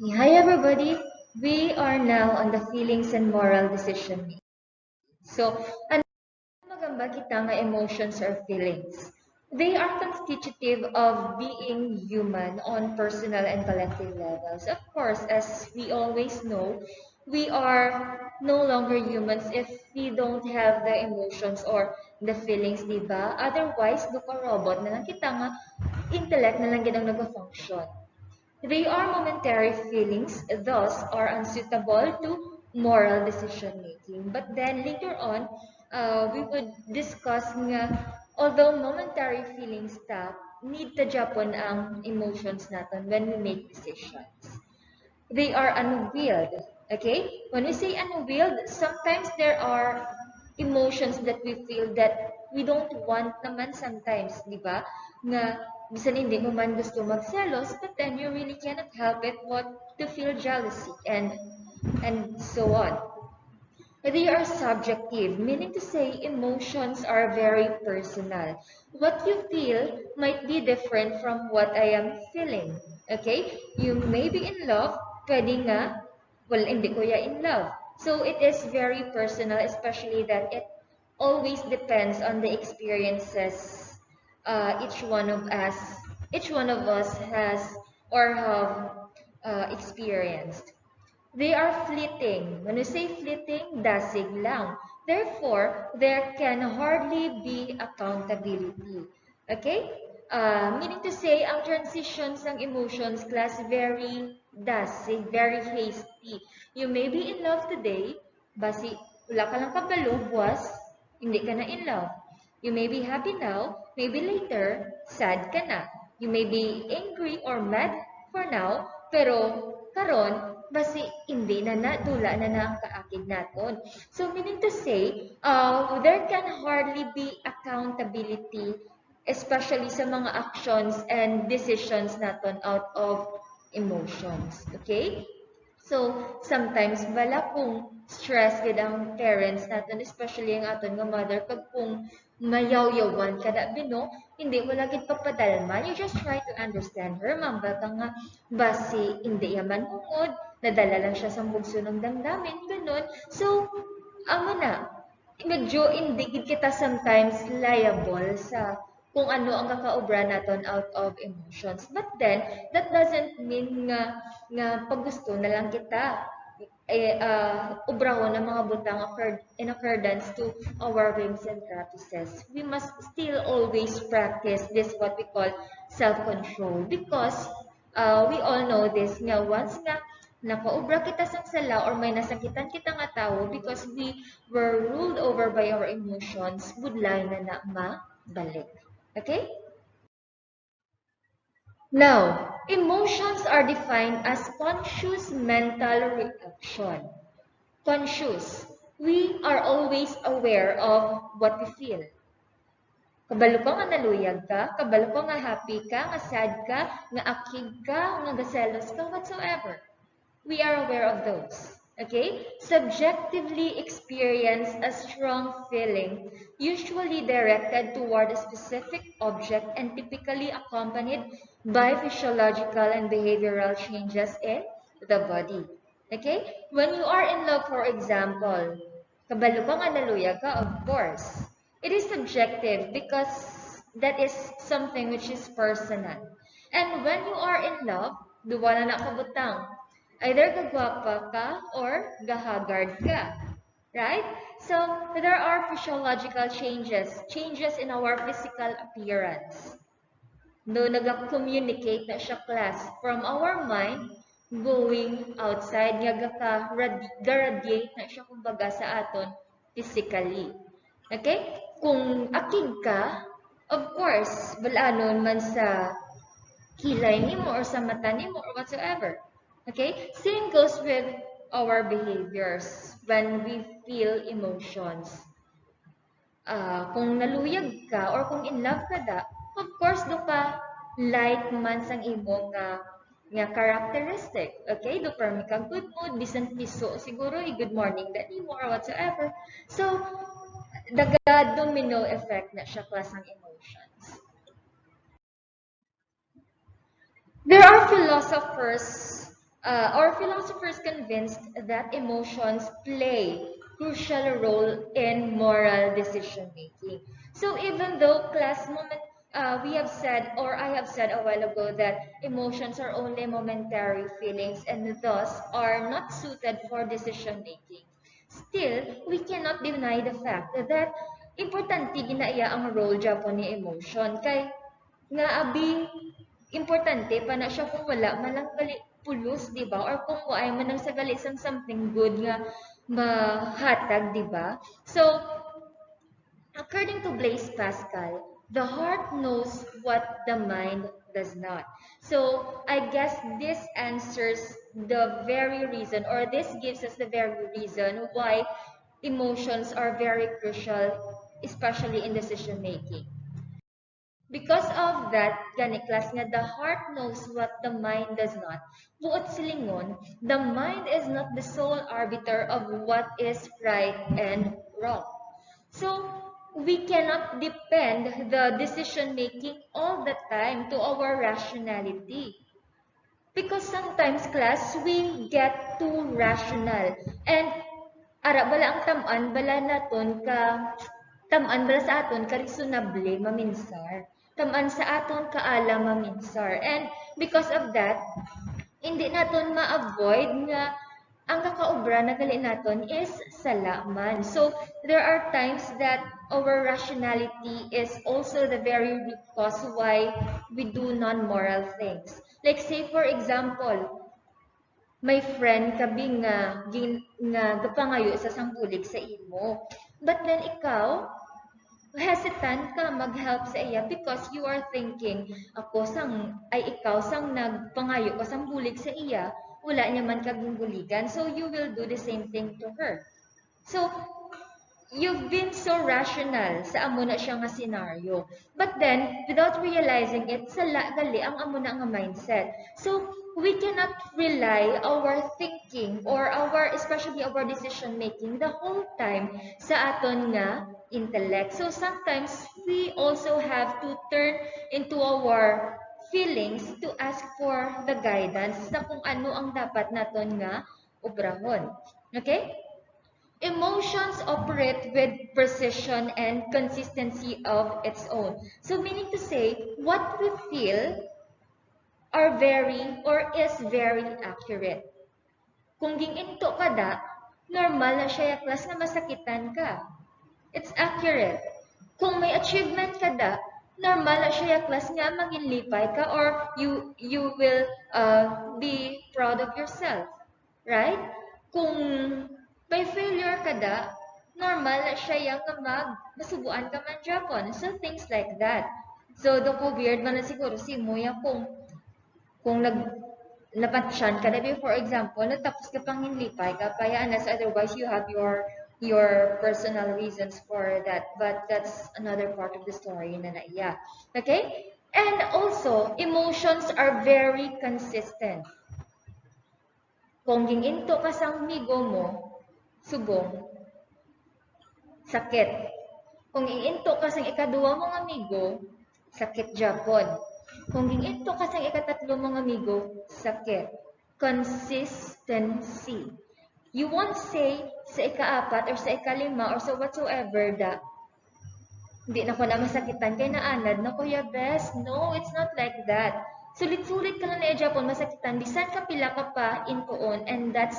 Hi everybody, we are now on the feelings and moral decision making. So, ano magamba kita nga emotions or feelings? They are constitutive of being human on personal and collective levels. Of course, as we always know, we are no longer humans if we don't have the emotions or the feelings, di ba? Otherwise, duka robot na lang kita nga intellect na lang gid ang nag-function. They are momentary feelings, thus are unsuitable to moral decision making. But then later on, we would discuss nga, although momentary feelings need to Japon ang emotions natin when we make decisions. They are unwheeled. Okay? When we say unwheeled, sometimes there are emotions that we feel that we don't want naman sometimes, di ba? Nga, bisan hindi mo man gusto magselos, but then you really cannot help it what to feel jealousy and so on. They are subjective, meaning to say emotions are very personal. What you feel might be different from what I am feeling. Okay? You may be in love, pwede nga, well, hindi ko ya in love. So it is very personal, especially that it always depends on the experiences each one of us has or have experienced. They are fleeting. When we say fleeting, dasig lang. Therefore, there can hardly be accountability. Okay? Meaning to say, ang transitions ng emotions class very dasig, very hasty. You may be in love today, basi wala ka lang kabalo, buwas, hindi ka na in love. You may be happy now, maybe later, sad ka na. You may be angry or mad for now, pero karon basi hindi na dula na ang kaakid naton. So meaning to say, there can hardly be accountability, especially sa mga actions and decisions naton out of emotions. Okay? So, sometimes wala kung stress gid ang parents natin, especially ang aton nga mother, kag kung mayaw-yawan kada bino, hindi mo lagi papadalma. You just try to understand her. Mamba ka nga, basi hindi yaman hungod, nadala lang siya sa bugso ng damdamin, ganun. So, amo na, medyo hindi gid kita sometimes liable sa kung ano ang kakaobra naton out of emotions. But then, that doesn't mean nga pag gusto na lang kita ubrahon ng mga butang in accordance to our whims and practices. We must still always practice this what we call self-control because we all know this nga once nga nakaubra kita sa sala or may nasakitan kita nga tao because we were ruled over by our emotions, budlay na mabalik. Okay? Now, emotions are defined as conscious mental reaction. Conscious. We are always aware of what we feel. Kabalo ko nga naluyag ka, kabalo ko nga happy ka, nga sad ka, nga akig ka, nga gaselos ka, whatsoever. We are aware of those. Okay? Subjectively experience a strong feeling, usually directed toward a specific object and typically accompanied by physiological and behavioral changes in the body. Okay? When you are in love, for example, kabalo ka nga naluyag ka, of course. It is subjective because that is something which is personal. And when you are in love, duwa na nakabutang. Either gagwapa ka or gahagard ka. Right? So, there are physiological changes in our physical appearance. No, nag-communicate na siya class from our mind going outside, nga ga-radiate na siya kumbaga sa aton physically. Okay? Kung akig ka, of course, balanon man sa kilay nimo or sa mata nimo or whatsoever. Okay? Same goes with our behaviors when we feel emotions. Kung naluyag ka or kung in love ka of course, do ka like man sang imo nga characteristic. Okay? Do para ka good mood, bisan piso, siguro good morning that nimo or whatsoever. So, daga domino effect na siya klasang emotions. There are philosophers our philosophers convinced that emotions play crucial role in moral decision making. So even though we have said, or I have said a while ago, that emotions are only momentary feelings and thus are not suited for decision making. Still, we cannot deny the fact that importante ginaiya ang role Japon ni emotion kay nga abi importante pa na siya kung wala man lang gali pulos, di ba? Or kung waay man lang sa gali sang something good nga mahatag, di ba? So, according to Blaise Pascal, the heart knows what the mind does not. So, I guess this answers the very reason, or this gives us the very reason why emotions are very crucial, especially in decision making. Because of that, gani class nga, the heart knows what the mind does not. Buot silingon, the mind is not the sole arbiter of what is right and wrong. So, we cannot depend the decision making all the time to our rationality. Because sometimes, class, we get too rational. And ara bala ang bala naton ka bala sa aton ka reasonable maminsar. Sa aton ka ala maminsar. And because of that, hindi naton ma-avoid nga ang kakaobra na gali naton is salaman. So there are times that our rationality is also the very root cause why we do non-moral things. Like say for example, may friend kabi nga gapangayo sa sambulig sa imo. But then ikaw, hesitant ka mag-help sa iya because you are thinking, ikaw sang nagpangayo ka sambulig sa iya, wala niya man kagungguligan, so you will do the same thing to her. So, you've been so rational sa amo na siya nga scenario. But then, without realizing it, gali ang amo na nga mindset. So, we cannot rely our thinking or especially our decision making the whole time sa aton nga intellect. So, sometimes we also have to turn into our feelings to ask for the guidance sa kung ano ang dapat naton nga obrahon. Okay? Emotions operate with precision and consistency of its own. So meaning to say, what we feel are is very accurate. Kung ginginto ka da, normal na siya class na masakitan ka. It's accurate. Kung may achievement ka da, normal na siya class nga maginlipay ka or you will be proud of yourself. Right? Kung may failure ka da, normal na siya yung masubuan ka man Japon. So, things like that. So, doko weird man na siguro si Muya kung napatsyan ka na, for example, natapos ka pang hinlipay ka, unless otherwise you have your personal reasons for that. But that's another part of the story na naiya. Okay? And also, emotions are very consistent. Kung ginginto ka sa amigo mo, subong, sakit. Kung iinto ka sa ikaduwa mong amigo, sakit Japon. Kung iinto ka sa ikatatlo mong amigo, sakit. Consistency. You won't say sa ikaapat or sa ikalima or sa whatsoever that hindi na ko na masakitan kay naanad na kuya best. No, it's not like that. Sulit-sulit ka lang na Japon masakitan, bisan ka pila ka pa intuon, and that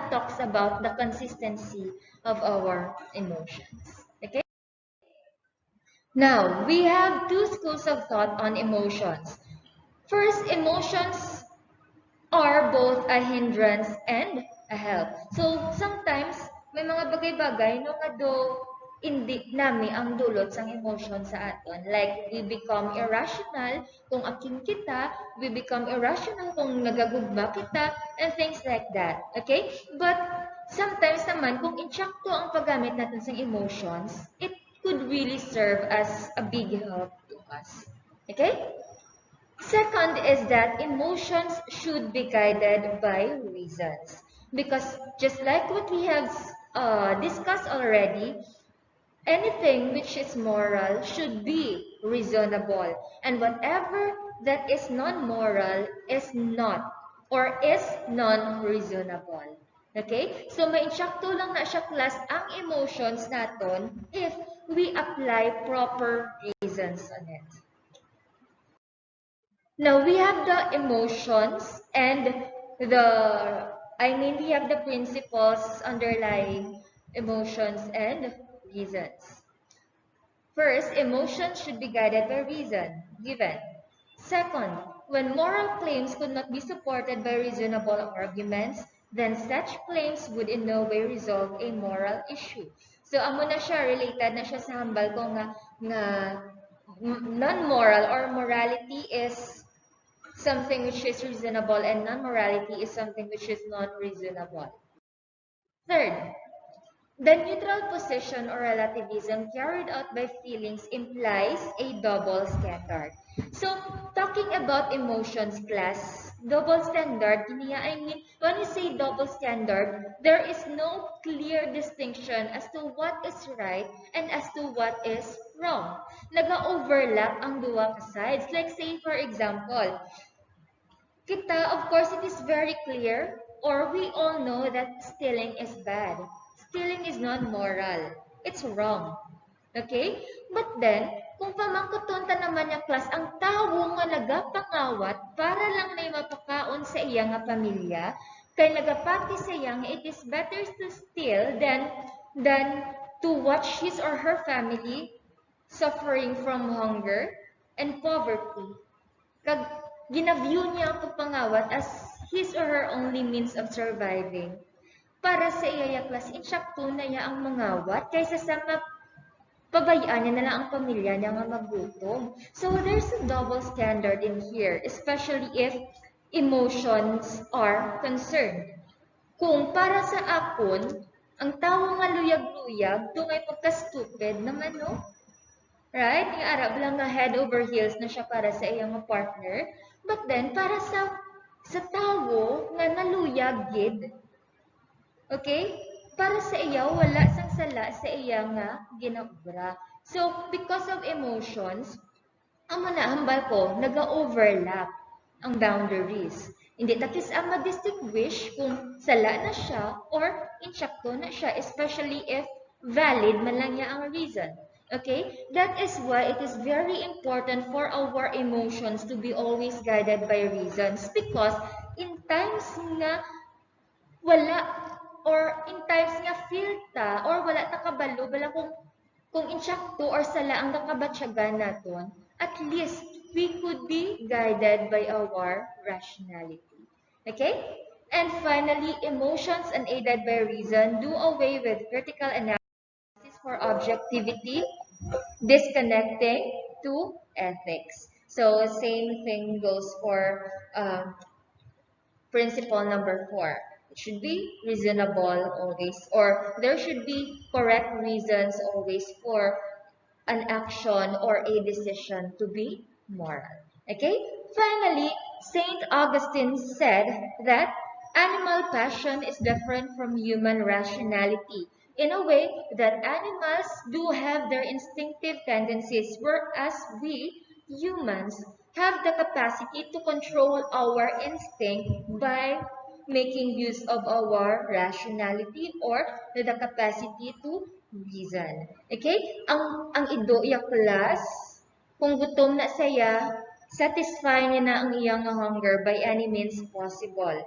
talks about the consistency of our emotions. Okay? Now, we have two schools of thought on emotions. First, emotions are both a hindrance and a help. So, sometimes, may mga bagay-bagay no nga do hindi nami ang dulot sang emotion sa aton. Like, we become irrational kung aking kita, we become irrational kung nagagugma kita, and things like that. Okay? But, sometimes naman, kung insakto ang paggamit natin sa emotions, it could really serve as a big help to us. Okay? Second is that emotions should be guided by reasons. Because just like what we have discussed already, anything which is moral should be reasonable. And whatever that is non-moral is not or is non-reasonable. Okay? So, mainsyakto lang na siya class ang emotions naton if we apply proper reasons on it. Now, we have the emotions and we have the principles underlying emotions and reasons. First, emotions should be guided by reason, given. Second, when moral claims could not be supported by reasonable arguments, then such claims would in no way resolve a moral issue. So, amo na siya, related na siya sa hambal ko nga non-moral or morality is something which is reasonable and non-morality is something which is non-reasonable. Third, the neutral position or relativism carried out by feelings implies a double standard. So, talking about emotions class, double standard, when you say double standard, there is no clear distinction as to what is right and as to what is wrong. Naga-overlap ang duwa ka sides. Like say, for example, of course, it is very clear, or we all know that stealing is bad. Stealing is not moral. It's wrong. Okay? But then, kung pamangkuton ta naman yung class, ang tawo nga nagapangawat para lang may mapakaon sa iya nga pamilya, kay nagapati sa iya nga it is better to steal than to watch his or her family suffering from hunger and poverty. Kag ginaview niya ang pagpangawat as his or her only means of surviving. Para sa iya class, insyakto na niya ang mangawat kaysa sa pabayaan niya na lang ang pamilya niya nga magutom. So there's a double standard in here, especially if emotions are concerned. Kung para sa akon, ang tawo nga luyag-luyag, dungay pagka-stupid naman, no? Right? Yung Arab lang nga head over heels na siya para sa iyang partner. But then, para sa tawo nga naluyag gid. Okay? Para sa iya, wala sang sala sa iya nga ginaubra. So, because of emotions, amo na hambal ko, naga-overlap ang boundaries. Hindi takis ang ma-distinguish kung sala na siya or insyakto na siya, especially if valid man lang niya ang reason. Okay? That is why it is very important for our emotions to be always guided by reasons, because in times nga wala or in times nga feel ta or wala ta kabalo bala kung insyakto or sala ang nakabatsyagan naton, at least we could be guided by our rationality. Okay? And finally, emotions unaided by reason do away with critical analysis for objectivity, disconnecting to ethics. So same thing goes for principle number 4. It should be reasonable always, or there should be correct reasons always for an action or a decision to be moral. Okay? Finally, Saint Augustine said that animal passion is different from human rationality in a way that animals do have their instinctive tendencies, whereas we humans have the capacity to control our instinct by making use of our rationality or the capacity to reason. Okay? Ang ido iya class, kung gutom na saya, satisfy niya na ang iyang hunger by any means possible.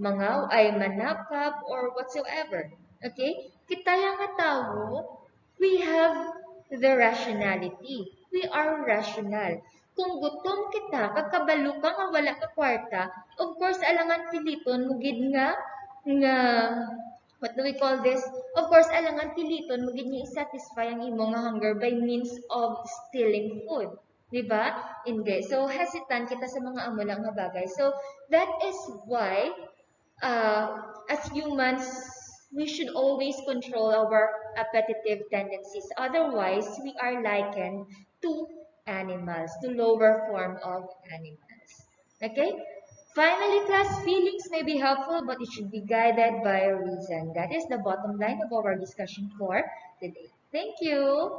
Mangaw ay manakap or whatsoever. Okay? Kita yang tao, we have the rationality. We are rational. Kung gutom kita, kakabalo ka nga wala ka kwarta, of course, alangan piliton, mugid nga, what do we call this? Of course, alangan piliton, mugid niya satisfy ang imong hunger by means of stealing food. Diba? Hindi. So, hesitant kita sa mga amo lang nga bagay. So, that is why, as humans, we should always control our appetitive tendencies. Otherwise, we are likened to animals, to lower form of animals. Okay? Finally, class, feelings may be helpful, but it should be guided by reason. That is the bottom line of our discussion for today. Thank you.